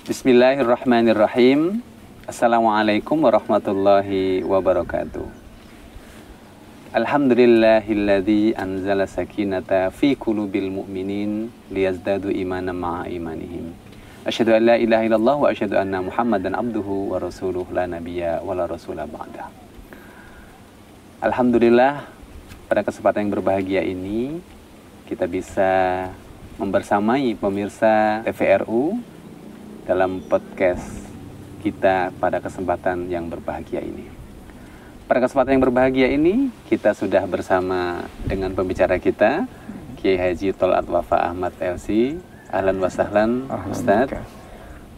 Bismillahirrahmanirrahim. Assalamualaikum warahmatullahi wabarakatuh. Alhamdulillahilladzi anzala sakinata fi qulubil mu'minin liyazdadu imanan ma'a imanihim. Asyhadu an la ilaha illallah wa asyhadu anna Muhammadan abduhu wa rasuluhu la nabiyya wa la rasula ba'da. Alhamdulillah, pada kesempatan yang berbahagia ini kita bisa membersamai pemirsa TVRU dalam podcast kita pada kesempatan yang berbahagia ini. Pada kesempatan yang berbahagia ini, kita sudah bersama dengan pembicara kita, Kiai Haji Tholat Wafa Ahmad LC. Ahlan wa sahlan, Ustaz.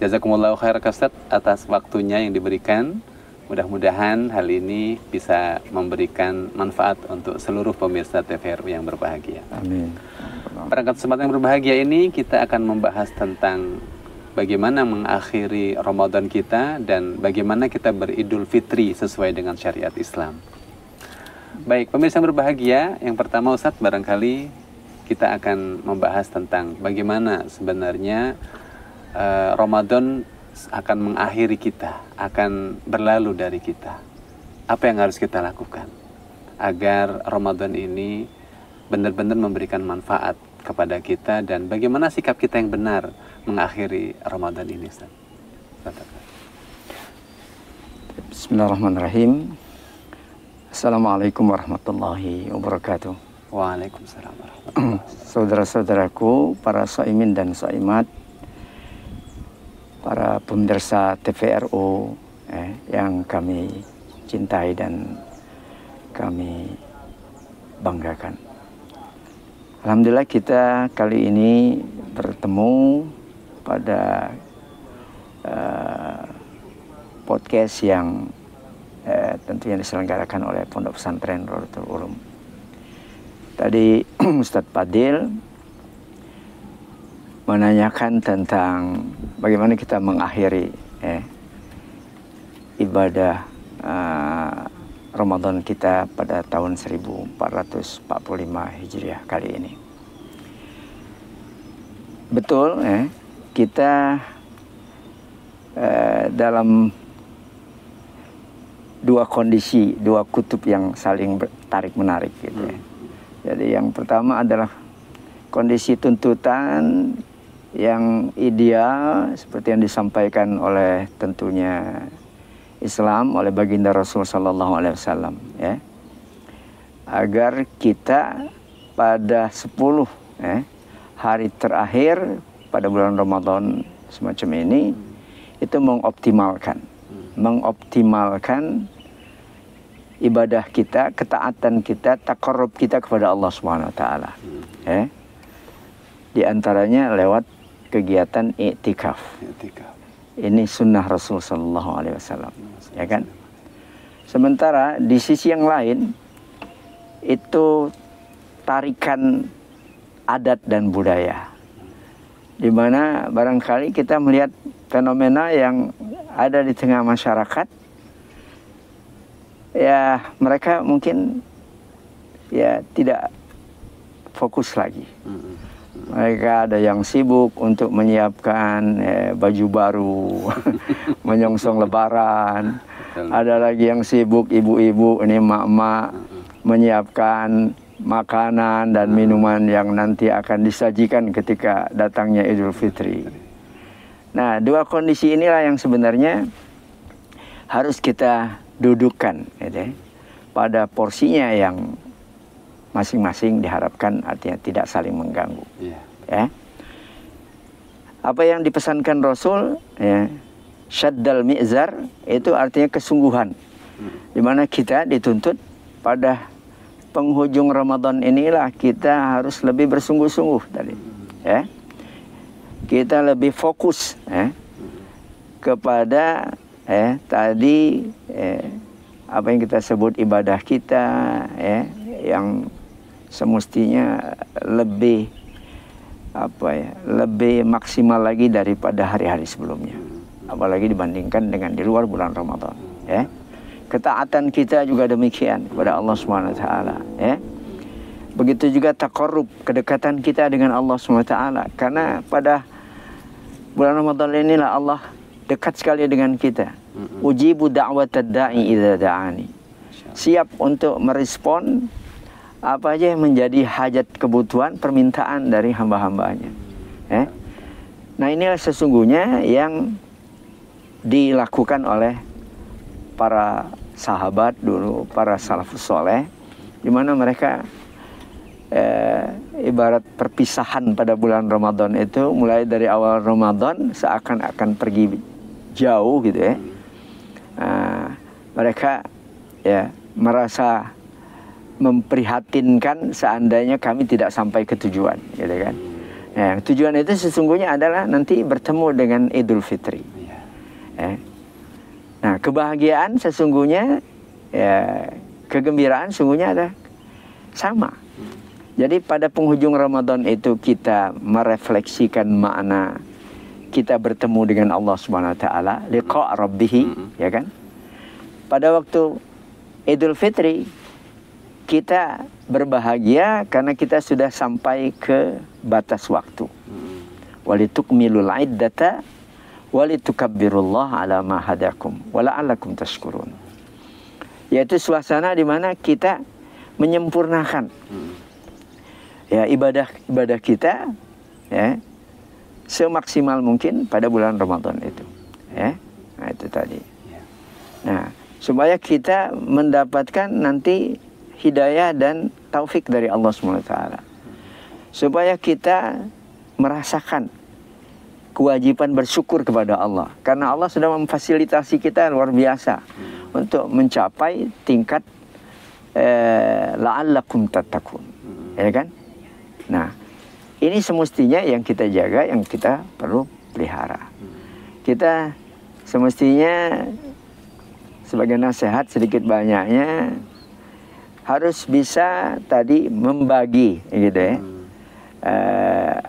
Jazakumullahu khair Ustaz atas waktunya yang diberikan. Mudah-mudahan hal ini bisa memberikan manfaat untuk seluruh pemirsa TVRU yang berbahagia. Amin. Pada kesempatan yang berbahagia ini, kita akan membahas tentang bagaimana mengakhiri Ramadan kita dan bagaimana kita beridul fitri sesuai dengan syariat Islam. Baik, pemirsa yang berbahagia, yang pertama Ustadz, barangkali kita akan membahas tentang bagaimana sebenarnya Ramadan akan mengakhiri kita, akan berlalu dari kita. Apa yang harus kita lakukan agar Ramadan ini benar-benar memberikan manfaat kepada kita dan bagaimana sikap kita yang benar mengakhiri Ramadan ini, Ustaz. Bismillahirrahmanirrahim. Assalamualaikum warahmatullahi wabarakatuh. Waalaikumsalam warahmatullahi wabarakatuh. Saudara-saudaraku, para shaimin dan shaimat, para pemirsa TVRU yang kami cintai dan kami banggakan. Alhamdulillah kita kali ini bertemu pada podcast yang tentunya diselenggarakan oleh Pondok Pesantren Rodotul Ulum. Tadi Ustadz Fadil menanyakan tentang bagaimana kita mengakhiri ibadah Ramadan kita pada tahun 1445 Hijriah kali ini. Betul, kita dalam dua kondisi, dua kutub yang saling tarik-menarik gitu ya. Jadi yang pertama adalah kondisi tuntutan yang ideal seperti yang disampaikan oleh tentunya Islam, oleh baginda Rasul sallallahu alaihi wasallam ya. Agar kita pada 10 hari terakhir pada bulan Ramadan semacam ini itu mengoptimalkan ibadah kita, ketaatan kita, taqarrub kita kepada Allah Subhanahu wa taala. Di antaranya lewat kegiatan i'tikaf. Ini sunnah Rasul sallallahu alaihi wasallam, ya kan? Sementara di sisi yang lain itu tarikan adat dan budaya, di mana barangkali kita melihat fenomena yang ada di tengah masyarakat. Ya mereka mungkin ya tidak fokus lagi. Mereka ada yang sibuk untuk menyiapkan baju baru, menyongsong lebaran. Ada lagi yang sibuk ibu-ibu, ini mak-mak, menyiapkan makanan dan minuman yang nanti akan disajikan ketika datangnya Idul Fitri. Nah, dua kondisi inilah yang sebenarnya harus kita dudukkan pada porsinya yang masing-masing diharapkan, artinya tidak saling mengganggu. Apa yang dipesankan Rasul, syaddal mi'zar, itu artinya kesungguhan, di mana kita dituntut pada penghujung Ramadan inilah kita harus lebih bersungguh-sungguh tadi, kita lebih fokus kepada tadi apa yang kita sebut ibadah kita, yang semestinya lebih lebih maksimal lagi daripada hari-hari sebelumnya, apalagi dibandingkan dengan di luar bulan Ramadan. Ketaatan kita juga demikian kepada Allah Subhanahu wa taala. Begitu juga taqarrub, kedekatan kita dengan Allah SWT. Karena pada bulan Ramadan inilah Allah dekat sekali dengan kita. Ujibu da'watad da'i idza da'ani. Siap untuk merespon apa aja yang menjadi hajat, kebutuhan, permintaan dari hamba-hambanya. Nah, inilah sesungguhnya yang dilakukan oleh para sahabat dulu, para salafus soleh, di mana mereka ibarat perpisahan pada bulan Ramadan itu, mulai dari awal Ramadan seakan-akan pergi jauh gitu ya. Mereka ya merasa memprihatinkan seandainya kami tidak sampai ke tujuan, gitu kan. Nah, tujuan itu sesungguhnya adalah nanti bertemu dengan Idul Fitri. Nah, kebahagiaan sesungguhnya, ya, kegembiraan sesungguhnya ada sama. Jadi pada penghujung Ramadan itu kita merefleksikan makna kita bertemu dengan Allah Subhanahu wa taala, liqa rabbih, ya kan? Pada waktu Idul Fitri kita berbahagia karena kita sudah sampai ke batas waktu. Walitukmilul iddata walitukabbirullaha ala ma hadakum wa la'allakum tashkurun. Yaitu suasana di mana kita menyempurnakan ya ibadah kita ya semaksimal mungkin pada bulan Ramadan itu. Ya. Nah, itu tadi. Nah, supaya kita mendapatkan nanti hidayah dan taufik dari Allah SWT. Supaya kita merasakan kewajiban bersyukur kepada Allah. Karena Allah sudah memfasilitasi kita luar biasa untuk mencapai tingkat la'allakum tattaqun. Ya kan? Nah, ini semestinya yang kita jaga, yang kita perlu pelihara. Kita semestinya sebagai nasihat sedikit banyaknya harus bisa tadi membagi gitu ya,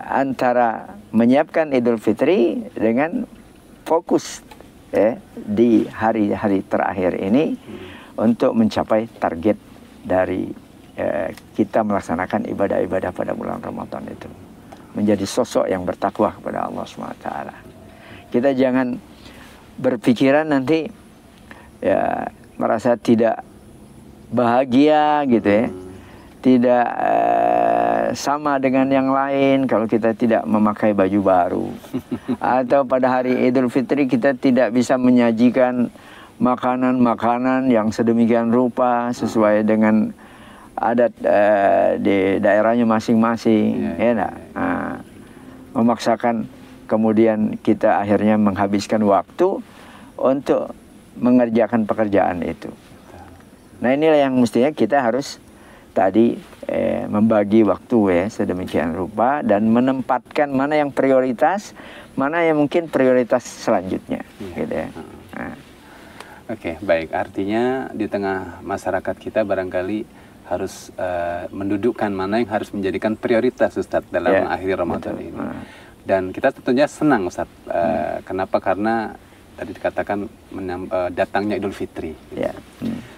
antara menyiapkan Idul Fitri dengan fokus ya, di hari-hari terakhir ini untuk mencapai target dari kita melaksanakan ibadah-ibadah pada bulan Ramadan itu, menjadi sosok yang bertakwa kepada Allah SWT. Kita jangan berpikiran nanti ya merasa tidak bahagia gitu ya, tidak sama dengan yang lain kalau kita tidak memakai baju baru, atau pada hari Idul Fitri kita tidak bisa menyajikan makanan-makanan yang sedemikian rupa sesuai dengan adat di daerahnya masing-masing, memaksakan kemudian kita akhirnya menghabiskan waktu untuk mengerjakan pekerjaan itu. Nah, inilah yang mestinya kita harus tadi membagi waktu ya sedemikian rupa dan menempatkan mana yang prioritas, mana yang mungkin prioritas selanjutnya, gitu ya. Oke, baik. Artinya di tengah masyarakat kita barangkali harus mendudukkan mana yang harus menjadikan prioritas, Ustadz, dalam mengakhiri Ramadan ini. Dan kita tentunya senang, Ustadz. Kenapa? Karena tadi dikatakan datangnya Idul Fitri. Gitu.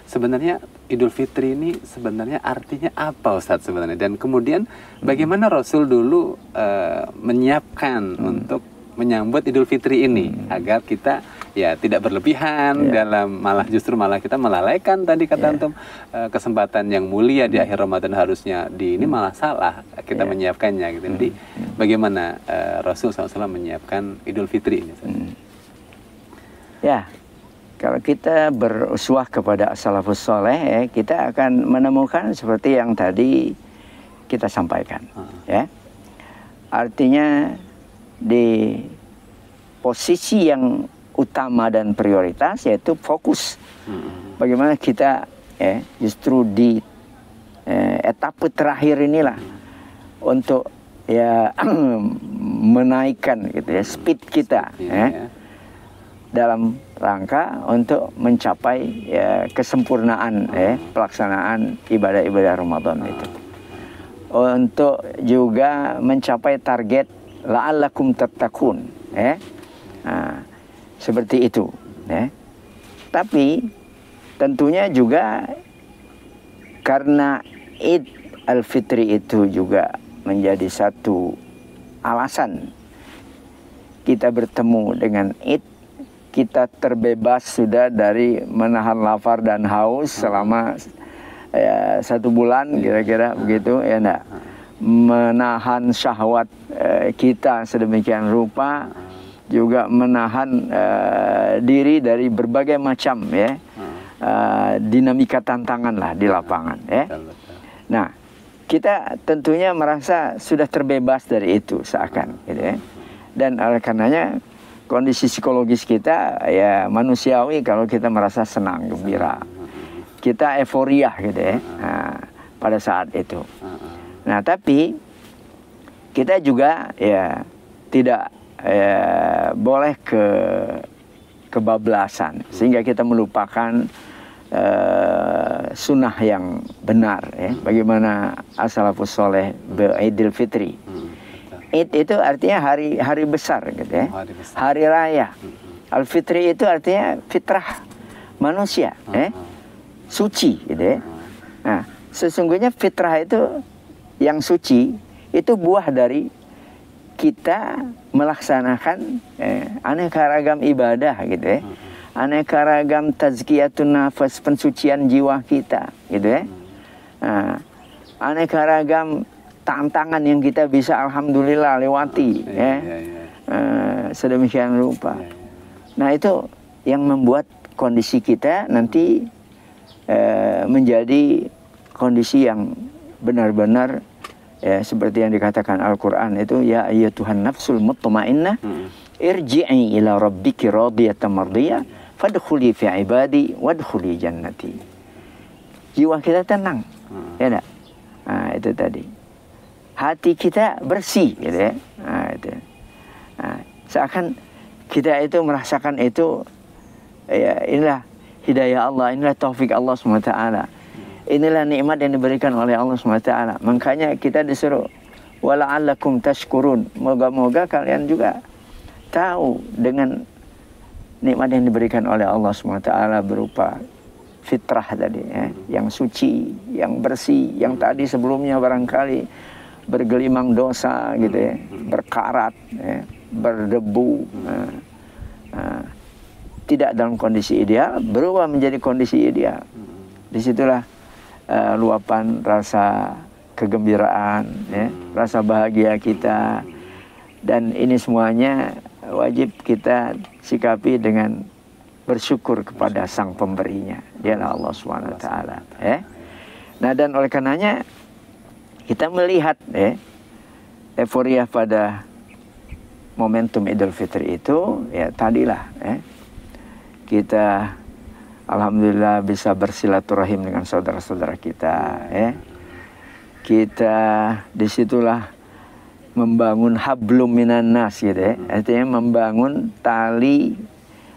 Sebenarnya Idul Fitri ini sebenarnya artinya apa, Ustadz, sebenarnya? Dan kemudian bagaimana Rasul dulu menyiapkan untuk menyambut Idul Fitri ini agar kita ya tidak berlebihan dalam malah kita melalaikan tadi kata antum kesempatan yang mulia di akhir Ramadan, harusnya di ini malah salah kita menyiapkannya gitu. Jadi bagaimana Rasul SAW menyiapkan Idul Fitri ini? Ya, kalau kita beruswah kepada salafus soleh, kita akan menemukan seperti yang tadi kita sampaikan. Ya, artinya di posisi yang utama dan prioritas yaitu fokus. Bagaimana kita justru di etapa terakhir inilah untuk ya menaikkan gitu ya speed kita dalam rangka untuk mencapai kesempurnaan pelaksanaan ibadah-ibadah Ramadan itu. Untuk juga mencapai target la'allakum tattaqun, seperti itu. Tapi tentunya juga karena Id al-Fitri itu juga menjadi satu alasan kita bertemu dengan Id, kita terbebas sudah dari menahan lapar dan haus selama 1 bulan kira-kira begitu ya enggak, menahan syahwat kita sedemikian rupa, juga menahan diri dari berbagai macam ya dinamika tantangan lah di lapangan ya. Nah, kita tentunya merasa sudah terbebas dari itu seakan gitu ya. Dan oleh karenanya kondisi psikologis kita ya manusiawi kalau kita merasa senang, gembira. Kita euforia gitu ya pada saat itu. Nah, tapi kita juga ya tidak boleh kebablasan sehingga kita melupakan sunnah yang benar ya. Bagaimana as-salafus soleh beridul fitri. Id itu artinya hari besar gitu ya. Hari raya. Al-fitri itu artinya fitrah manusia suci gitu ya. Nah, sesungguhnya fitrah itu yang suci itu buah dari kita melaksanakan aneka ragam ibadah gitu ya. Aneka ragam tazkiyatun nafas, pensucian jiwa kita gitu ya. Nah, aneka ragam tantangan yang kita bisa alhamdulillah lewati sedemikian rupa. Nah, itu yang membuat kondisi kita nanti menjadi kondisi yang benar-benar ya, seperti yang dikatakan Al-Quran itu, ya ayyatuhan nafsul mutmainnah irji'i ila rabbiki radiyatan mardiyah fadkhuli fi ibadi wadkhuli jannati. Jiwa kita tenang ya enggak? Nah, itu tadi. Hati kita bersih gitu ya. Nah, itu. Nah, seakan kita itu merasakan itu ya, inilah hidayah Allah, inilah taufik Allah SWT. Inilah nikmat yang diberikan oleh Allah SWT. Makanya kita disuruh wala'allakum tashkurun. Moga-moga kalian juga tahu dengan nikmat yang diberikan oleh Allah SWT berupa fitrah tadi ya, yang suci, yang bersih, yang tadi sebelumnya barangkali bergelimang dosa gitu ya, berkarat ya, berdebu, tidak dalam kondisi ideal, berubah menjadi kondisi ideal. Disitulah luapan rasa kegembiraan ya, rasa bahagia kita, dan ini semuanya wajib kita sikapi dengan bersyukur kepada sang pemberinya, dialah Allah SWT ya. Nah, dan oleh karenanya kita melihat euforia pada momentum Idul Fitri itu ya, tadilah kita alhamdulillah bisa bersilaturahim dengan saudara-saudara kita ya. Kita disitulah membangun hablum minan nas gitu ya. Artinya membangun tali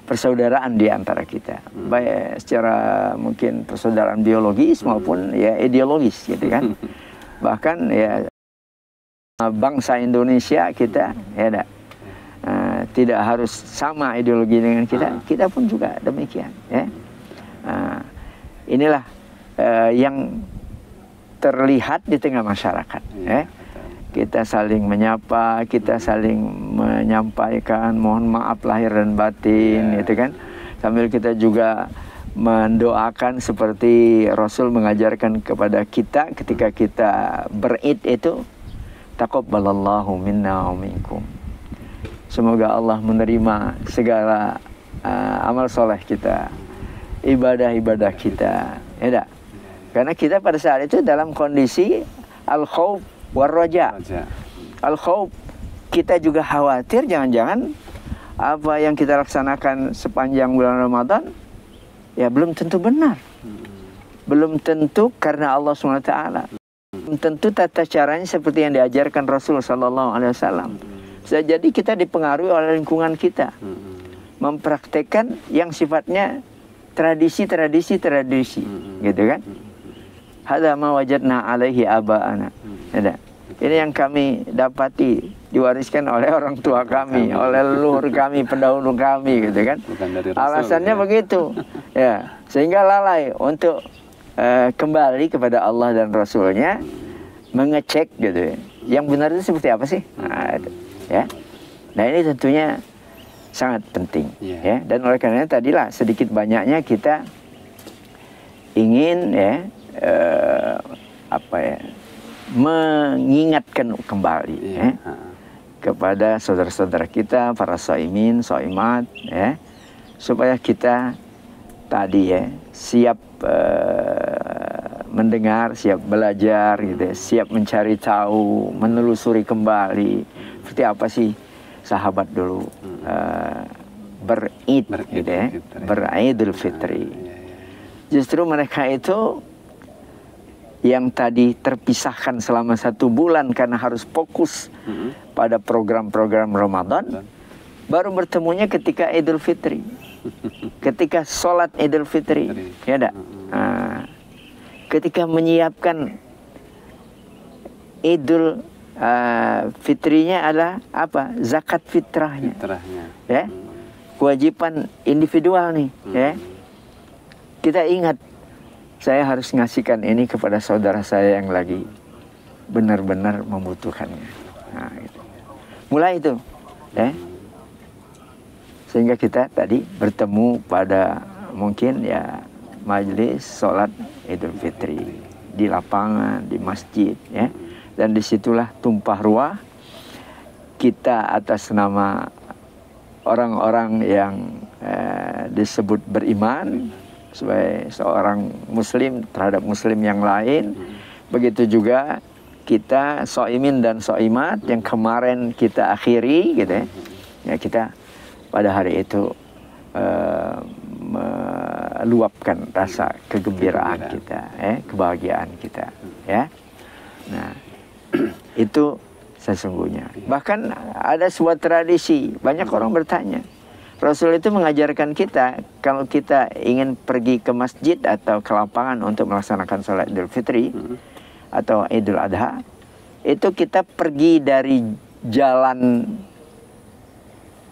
persaudaraan di antara kita. Baik secara mungkin persaudaraan biologis maupun ya ideologis gitu kan. Bahkan ya bangsa Indonesia kita ya tidak harus sama ideologi dengan kita, kita pun juga demikian ya. Inilah yang terlihat di tengah masyarakat ya. Kita saling menyapa, kita saling menyampaikan mohon maaf lahir dan batin gitu kan. Sambil kita juga mendoakan seperti Rasul mengajarkan kepada kita ketika kita berid itu, taqabbalallahu minna wa minkum. Semoga Allah menerima segala amal soleh kita, ibadah-ibadah kita, ya dah. Karena kita pada saat itu dalam kondisi al-khauf war-raja. Al-khauf, kita juga khawatir jangan-jangan apa yang kita laksanakan sepanjang bulan Ramadan ya belum tentu benar. Belum tentu karena Allah SWT. Belum tentu tata caranya seperti yang diajarkan Rasul SAW. Bisa jadi kita dipengaruhi oleh lingkungan kita. Mempraktekkan yang sifatnya tradisi gitu kan. Hadza ma wajadna alaihi aba'ana. Ini yang kami dapati diwariskan oleh orang tua kami, oleh leluhur kami, pendahulu kami gitu kan. Alasannya begitu. Ya, sehingga lalai untuk kembali kepada Allah dan Rasulnya, mengecek gitu ya. Yang benar itu seperti apa sih? Nah, itu, ya. Nah ini tentunya sangat penting, ya. Dan oleh karena tadilah sedikit banyaknya kita ingin mengingatkan kembali kepada saudara-saudara kita, para shaimin, shaimat, supaya kita tadi siap mendengar, siap belajar, gitu, siap mencari tahu, menelusuri kembali seperti apa sih sahabat dulu berid, gitu ya, beridul fitri. Justru mereka itu yang tadi terpisahkan selama 1 bulan karena harus fokus pada program-program Ramadan, baru bertemunya ketika Idul Fitri, ketika sholat Idul Fitri, ya enggak? Ketika menyiapkan Idul fitrinya adalah apa? Zakat fitrahnya. Ya. Kewajiban individual nih, ya. Kita ingat, saya harus ngasihkan ini kepada saudara saya yang lagi benar-benar membutuhkannya. Nah, gitu. Mulai itu, ya. Sehingga kita tadi bertemu pada mungkin ya majelis sholat Idul Fitri di lapangan, di masjid, ya. Dan disitulah tumpah ruah kita atas nama orang-orang yang disebut beriman sebagai seorang muslim terhadap muslim yang lain. Begitu juga kita shaimin dan shaimat yang kemarin kita akhiri, gitu ya. Ya, kita pada hari itu meluapkan rasa kegembiraan kita, kebahagiaan kita, ya. Nah, itu sesungguhnya. Bahkan ada sebuah tradisi, banyak orang bertanya. Rasul itu mengajarkan kita, kalau kita ingin pergi ke masjid atau ke lapangan untuk melaksanakan sholat Idul Fitri atau Idul Adha, itu kita pergi dari jalan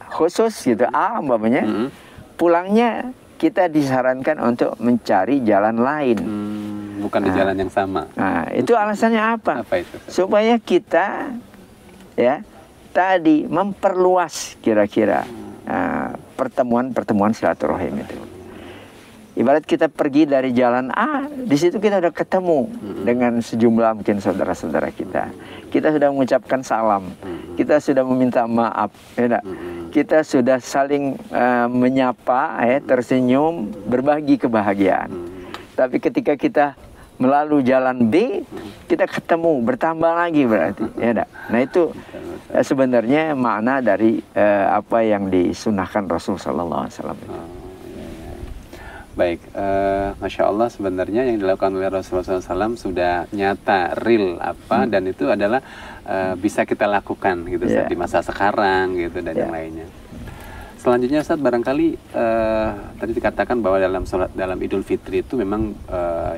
khusus gitu, umpamanya, pulangnya kita disarankan untuk mencari jalan lain. Bukan di jalan yang sama. Nah, itu alasannya apa? Apa itu? Supaya kita ya tadi memperluas kira-kira pertemuan-pertemuan silaturahim itu. Ibarat kita pergi dari jalan A, di situ kita udah ketemu dengan sejumlah mungkin saudara-saudara kita. Kita sudah mengucapkan salam, kita sudah meminta maaf, ya, kita sudah saling menyapa, tersenyum, berbagi kebahagiaan. Tapi ketika kita melalui jalan B, kita ketemu, bertambah lagi berarti, ya enggak? Nah itu sebenarnya makna dari apa yang disunahkan Rasul Sallallahu Alaihi Wasallam. Baik, Masya Allah sebenarnya yang dilakukan oleh Rasulullah SAW sudah nyata, real apa, dan itu adalah bisa kita lakukan gitu di masa sekarang gitu dan yang lainnya. Selanjutnya Ustaz, barangkali tadi dikatakan bahwa dalam Idul Fitri itu memang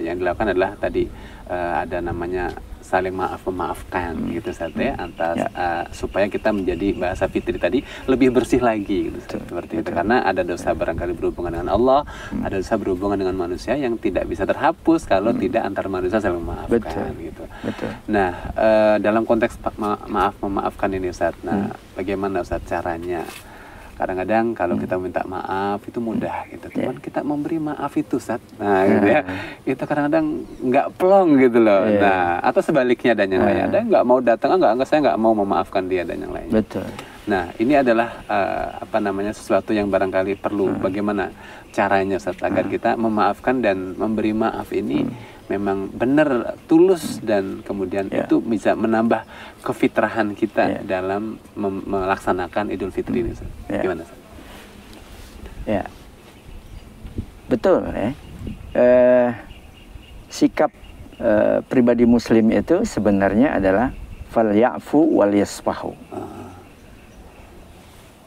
yang dilakukan adalah tadi ada namanya saling memaafkan gitu Ustaz ya, supaya kita menjadi bahasa fitri tadi lebih bersih lagi gitu, seperti itu, karena ada dosa barangkali berhubungan dengan Allah, ada dosa berhubungan dengan manusia yang tidak bisa terhapus kalau tidak antar manusia saling memaafkan gitu. Nah, dalam konteks memaafkan ini Ustaz, nah bagaimana Ustaz caranya? Kadang-kadang kalau kita minta maaf itu mudah gitu, cuman kita memberi maaf itu Ustaz, nah gitu ya, itu kadang-kadang nggak plong gitu loh. Nah, atau sebaliknya dan yang lain, ada nggak mau datang, enggak saya nggak mau memaafkan dia dan yang lain. Betul. Nah, ini adalah apa namanya, sesuatu yang barangkali perlu bagaimana caranya Ustaz agar kita memaafkan dan memberi maaf ini memang benar tulus dan kemudian itu bisa menambah kefitrahan kita dalam melaksanakan Idul Fitri ini. Gimana Ustaz? Ya, betul ya. Sikap pribadi Muslim itu sebenarnya adalah fal ya'fu wal yasfahu.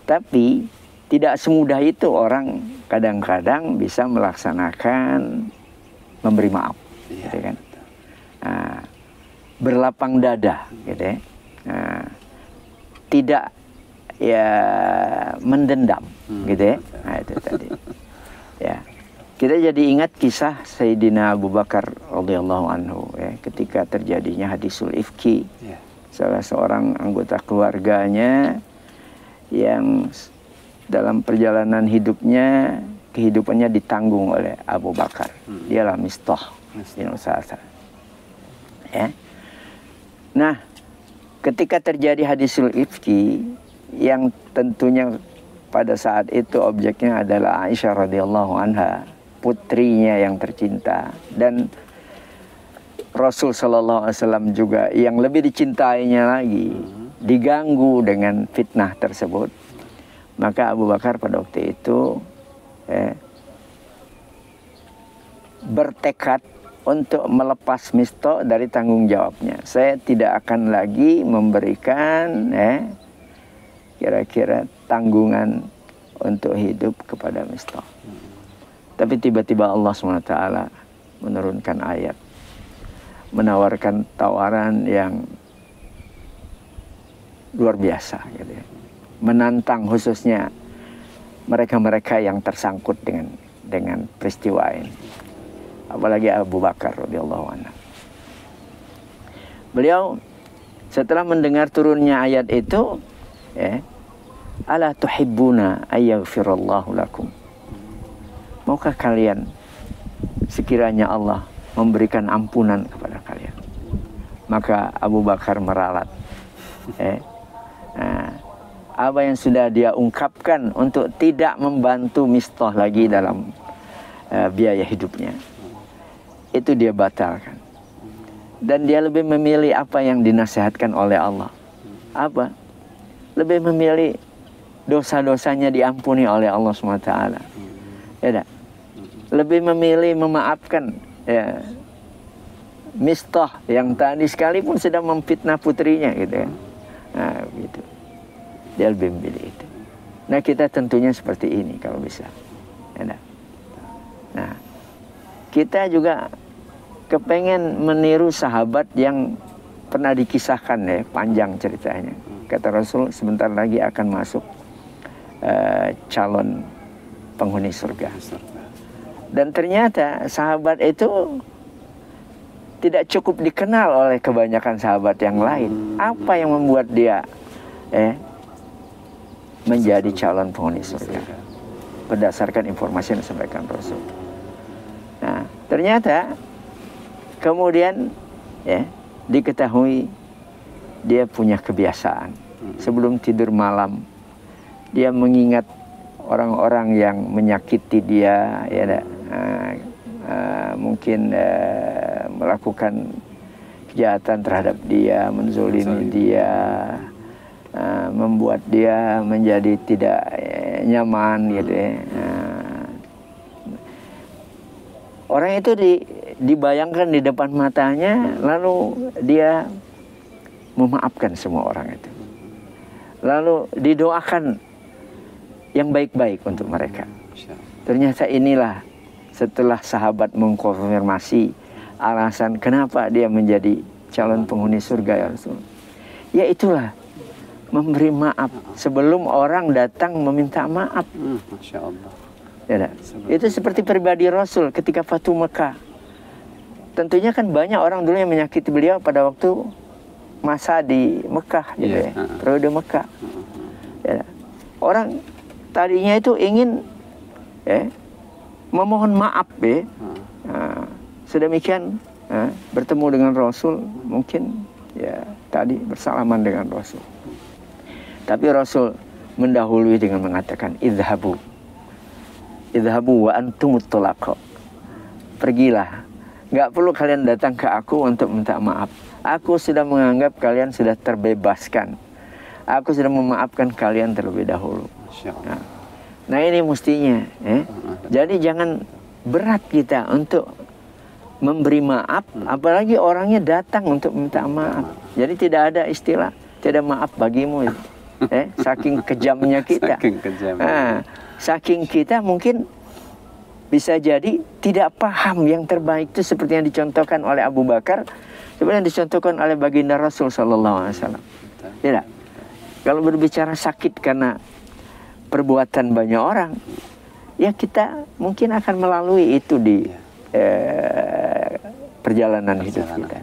Tapi tidak semudah itu orang kadang-kadang bisa melaksanakan memberi maaf. Gitu kan? Berlapang dada, gitu ya. Tidak ya mendendam, gitu ya. Nah, itu tadi. Ya, kita jadi ingat kisah Sayyidina Abu Bakar radhiyallahu anhu, ya, ketika terjadinya hadisul ifki. Salah seorang anggota keluarganya yang dalam perjalanan hidupnya, kehidupannya ditanggung oleh Abu Bakar. Dialah Mistah bin Usasah. Ya. Nah, ketika terjadi hadisul ifki yang tentunya pada saat itu objeknya adalah Aisyah radhiyallahu anha, putrinya yang tercinta, dan Rasul sallallahu alaihi wasallam juga yang lebih dicintainya lagi diganggu dengan fitnah tersebut. Maka Abu Bakar pada waktu itu bertekad untuk melepas Mistah dari tanggung jawabnya. Saya tidak akan lagi memberikan kira-kira tanggungan untuk hidup kepada Mistah. Tapi tiba-tiba Allah SWT menurunkan ayat, menawarkan tawaran yang luar biasa gitu ya. Menantang khususnya mereka-mereka yang tersangkut dengan peristiwa ini. Apalagi Abu Bakar radhiyallahu anhu. Beliau setelah mendengar turunnya ayat itu, ala tuhibbuna ayyaghfirallahu lakum. Maukah kalian sekiranya Allah memberikan ampunan kepada kalian? Maka Abu Bakar meralat. Apa yang sudah dia ungkapkan untuk tidak membantu Mistah lagi dalam biaya hidupnya, itu dia batalkan. Dan dia lebih memilih apa yang dinasihatkan oleh Allah. Apa? Lebih memilih dosa-dosanya diampuni oleh Allah SWT. Ya, lebih memilih memaafkan Mistah yang tadi sekalipun sedang memfitnah putrinya gitu ya. Nah, gitu. Dia lebih memilih itu. Nah, kita tentunya seperti ini kalau bisa. Ya, nah, kita juga kepengen meniru sahabat yang pernah dikisahkan ya, panjang ceritanya. Kata Rasul, sebentar lagi akan masuk calon penghuni surga. Dan ternyata sahabat itu tidak cukup dikenal oleh kebanyakan sahabat yang lain. Apa yang membuat dia menjadi calon penghuni surga? Berdasarkan informasi yang disampaikan Rasul. Nah, ternyata kemudian diketahui dia punya kebiasaan. Sebelum tidur malam, dia mengingat orang-orang yang menyakiti dia, mungkin melakukan kejahatan terhadap dia, menzolimi dia, membuat dia menjadi tidak nyaman gitu ya. Orang itu dibayangkan di depan matanya, lalu dia memaafkan semua orang itu. Lalu didoakan yang baik-baik untuk mereka. Ternyata inilah setelah sahabat mengkonfirmasi alasan kenapa dia menjadi calon penghuni surga ya Rasul. Ya itulah, memberi maaf sebelum orang datang meminta maaf. Masya Allah. Ya, itu seperti pribadi Rasul ketika Fatu Mekah. Tentunya kan banyak orang dulu yang menyakiti beliau pada waktu masa di Mekah, gitu ya, periode Mekah. Ya. Orang tadinya itu ingin memohon maaf, sedemikian bertemu dengan Rasul, mungkin ya tadi bersalaman dengan Rasul. Tapi Rasul mendahului dengan mengatakan, idhabu wa antumut tulaqa. Pergilah, nggak perlu kalian datang ke aku untuk minta maaf. Aku sudah menganggap kalian sudah terbebaskan. Aku sudah memaafkan kalian terlebih dahulu. Nah ini mestinya. Jadi jangan berat kita untuk memberi maaf, apalagi orangnya datang untuk minta maaf. Jadi tidak ada istilah tidak maaf bagimu. Saking kejamnya kita. Saking kita mungkin bisa jadi tidak paham yang terbaik itu seperti yang dicontohkan oleh Abu Bakar, seperti yang dicontohkan oleh baginda Rasul Sallallahu Alaihi Wasallam. Tidak. Kalau berbicara sakit karena perbuatan banyak orang, ya kita mungkin akan melalui itu di perjalanan hidup kita.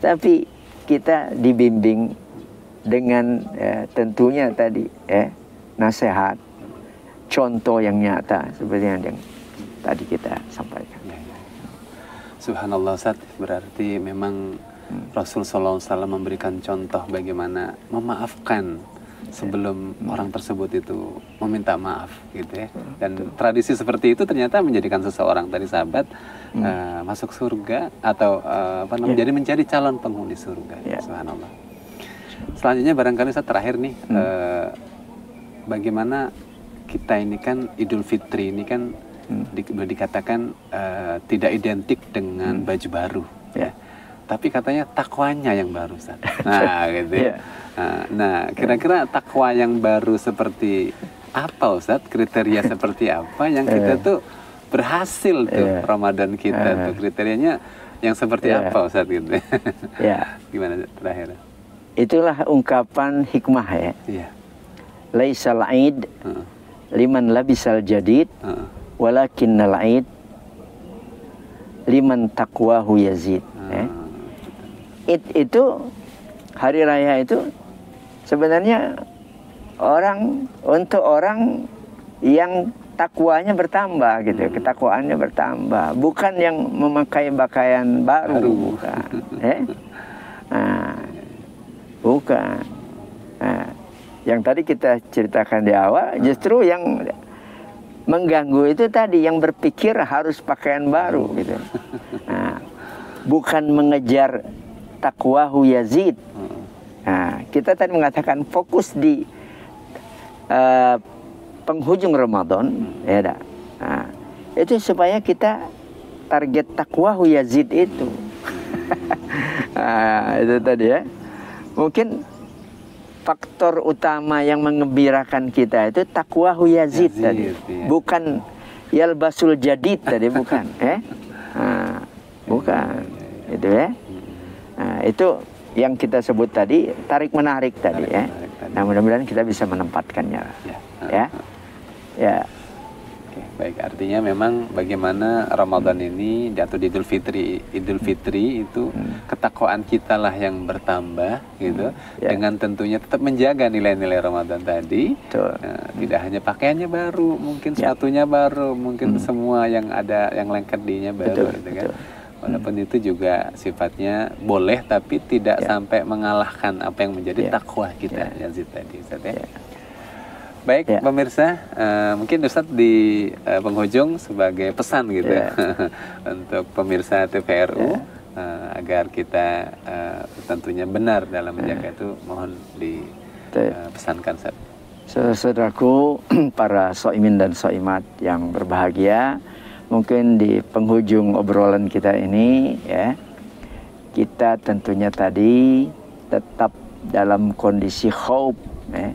Tapi kita dibimbing dengan tentunya tadi nasihat, contoh yang nyata seperti yang tadi kita sampaikan. Subhanallah Ustaz, berarti memang Rasul SAW memberikan contoh bagaimana memaafkan sebelum orang tersebut itu meminta maaf gitu ya. Dan tradisi seperti itu ternyata menjadikan seseorang tadi sahabat masuk surga atau jadi mencari calon penghuni surga. Subhanallah. Selanjutnya barangkali Ustaz terakhir nih, bagaimana kita ini kan Idul Fitri ini kan dikatakan tidak identik dengan baju baru ya. Tapi katanya takwanya yang baru Ustaz. Nah gitu ya. Nah kira-kira takwa yang baru seperti apa Ustaz? Kriteria seperti apa yang kita tuh berhasil tuh Ramadan kita tuh, kriterianya yang seperti apa Ustaz gitu. Gimana terakhir? Itulah ungkapan hikmah ya. Laisal aid liman labisal jadid walakinnal aid liman taqwahu yazid. Itu hari raya itu sebenarnya untuk orang yang takwanya bertambah gitu, ketakwaannya bertambah, bukan yang memakai pakaian baru, bukan. Bukan. Yang tadi kita ceritakan di awal, justru yang mengganggu itu tadi yang berpikir harus pakaian baru gitu. Bukan mengejar taqwahu yazid. Kita tadi mengatakan fokus di penghujung Ramadan, itu supaya kita target taqwahu yazid itu. Itu tadi ya. Mungkin faktor utama yang mengembirakan kita itu taqwahu yazid tadi, bukan yalbasul jadid tadi, bukan, bukan, itu ya. Itu yang kita sebut tadi tarik menarik tadi ya. Nah mudah-mudahan kita bisa menempatkannya, ya. Oke, baik, artinya memang bagaimana Ramadan ini atau di Idul Fitri itu ketakwaan kita lah yang bertambah gitu, dengan tentunya tetap menjaga nilai-nilai Ramadan tadi. Tidak hanya pakaiannya baru, mungkin sepatunya baru, mungkin semua yang ada yang lengket dinya baru gitu kan. Walaupun itu juga sifatnya boleh, tapi tidak sampai mengalahkan apa yang menjadi takwa kita Yazid tadi, Ustaz ya. Baik pemirsa, mungkin Ustaz di penghujung sebagai pesan gitu untuk pemirsa TVRU agar kita tentunya benar dalam menjaga itu, mohon dipesankan Ustaz. Saudaraku, para soimin dan soimat yang berbahagia, mungkin di penghujung obrolan kita ini ya, kita tentunya tadi tetap dalam kondisi khauf ya.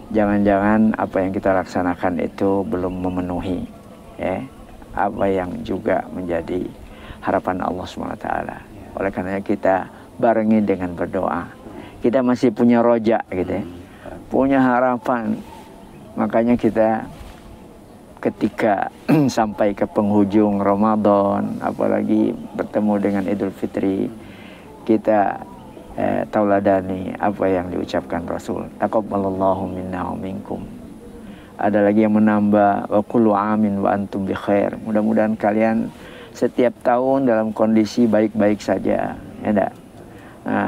Jangan-jangan apa yang kita laksanakan itu belum memenuhi ya apa yang juga menjadi harapan Allah SWT. Oleh karenanya kita barengi dengan berdoa. Kita masih punya roja gitu ya, punya harapan. Makanya kita ketika sampai ke penghujung Ramadan, apalagi bertemu dengan Idul Fitri, kita tauladani apa yang diucapkan Rasul. Taqabbalallahu minna wa minkum. Ada lagi yang menambah, wa kullu amin wa antum bi khair. Mudah-mudahan kalian setiap tahun dalam kondisi baik-baik saja, ya enggak?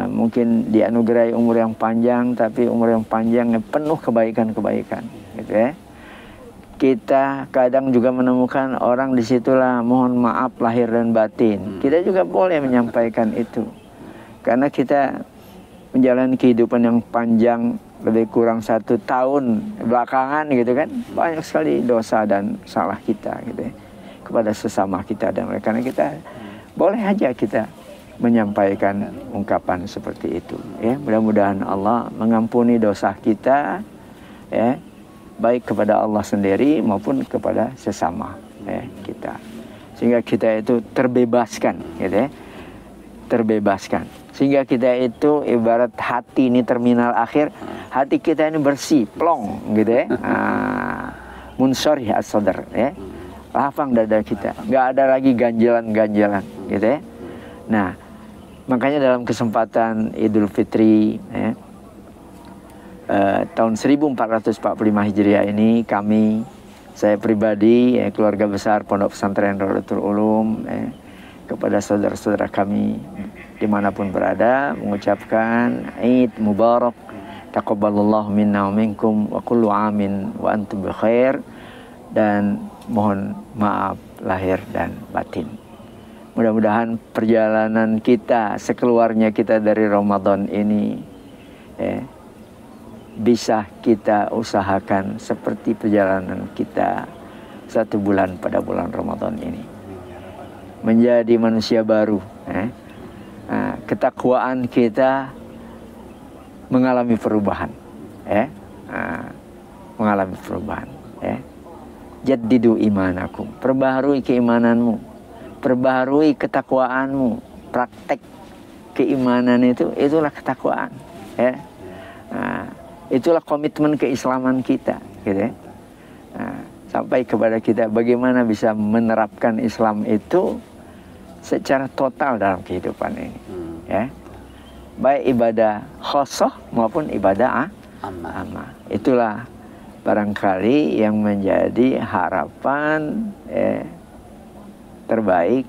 Mungkin dianugerahi umur yang panjang, tapi umur yang panjang yang penuh kebaikan-kebaikan, gitu ya. Kita kadang juga menemukan orang disitulah mohon maaf lahir dan batin. Kita juga boleh menyampaikan itu. Karena kita menjalani kehidupan yang panjang, lebih kurang 1 tahun belakangan gitu kan, banyak sekali dosa dan salah kita gitu ya, kepada sesama kita. Dan oleh karena kita boleh aja kita menyampaikan ungkapan seperti itu ya. Mudah-mudahan Allah mengampuni dosa kita ya, baik kepada Allah sendiri maupun kepada sesama ya kita, sehingga kita itu terbebaskan gitu ya, terbebaskan, sehingga kita itu ibarat hati ini terminal akhir, hati kita ini bersih, plong gitu ya, munsorih as-sadr ya, lapang dada kita, nggak ada lagi ganjalan-ganjalan gitu ya. Nah makanya dalam kesempatan Idul Fitri ya, tahun 1445 Hijriah ini saya pribadi, keluarga besar Pondok Pesantren Rodatul Ulum, kepada saudara-saudara kami dimanapun berada, mengucapkan Id Mubarak, taqabbalallahu minna wa minkum wa kullu amin wa antum bi khair, dan mohon maaf lahir dan batin. Mudah-mudahan perjalanan kita, sekeluarnya kita dari Ramadan ini, bisa kita usahakan seperti perjalanan kita 1 bulan pada bulan Ramadan ini. Menjadi manusia baru. Ketakwaan kita mengalami perubahan. Mengalami perubahan. Jaddidu imanakum. Perbaharui keimananmu. Perbaharui ketakwaanmu. Praktek keimanan itulah ketakwaan. Itulah komitmen keislaman kita, gitu ya. Sampai kepada kita bagaimana bisa menerapkan Islam itu secara total dalam kehidupan ini, ya. Baik ibadah khosoh maupun ibadah ammah. Itulah barangkali yang menjadi harapan terbaik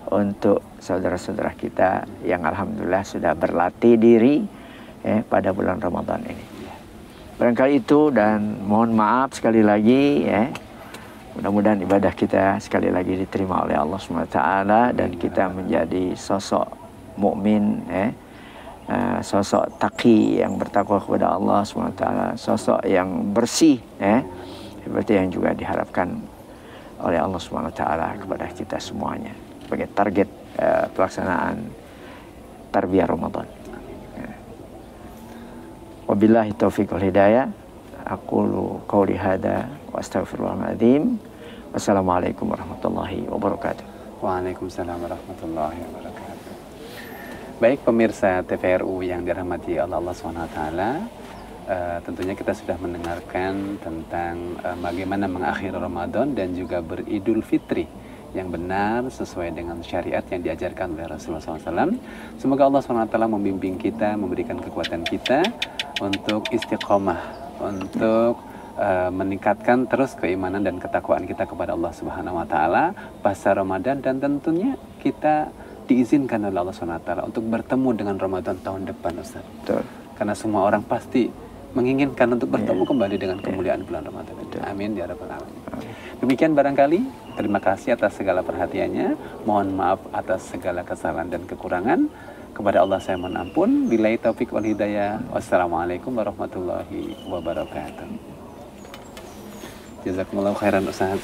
untuk saudara-saudara kita yang alhamdulillah sudah berlatih diri pada bulan Ramadan ini. Barangkali itu, dan mohon maaf sekali lagi, mudah-mudahan ibadah kita sekali lagi diterima oleh Allah SWT dan kita menjadi sosok mukmin, sosok taqi yang bertakwa kepada Allah SWT, sosok yang bersih, seperti yang juga diharapkan oleh Allah SWT kepada kita semuanya sebagai target pelaksanaan tarbiyah Ramadan. Wabillahi taufiq wal hidayah. Aqulu qauli hada wa astaghfirullahal azim. Wassalamualaikum warahmatullahi wabarakatuh. Waalaikumsalam warahmatullahi wabarakatuh. Baik pemirsa TVRU yang dirahmati Allah SWT, tentunya kita sudah mendengarkan tentang bagaimana mengakhiri Ramadan dan juga beridul fitri yang benar sesuai dengan syariat yang diajarkan oleh Rasulullah SAW. Semoga Allah SWT membimbing kita, memberikan kekuatan kita untuk istiqomah, untuk meningkatkan terus keimanan dan ketakwaan kita kepada Allah Subhanahu Wa Taala pasca Ramadan, dan tentunya kita diizinkan oleh Allah SWT untuk bertemu dengan Ramadan tahun depan, Ustaz. Betul. Karena semua orang pasti menginginkan untuk bertemu kembali dengan kemuliaan bulan Ramadan. Amin ya rabbal alamin. Demikian barangkali, terima kasih atas segala perhatiannya. Mohon maaf atas segala kesalahan dan kekurangan. Kepada Allah saya mohon ampun. Billahi taufiq wal hidayah. Wassalamualaikum warahmatullahi wabarakatuh. Jazakumullahu khairan Ustaz.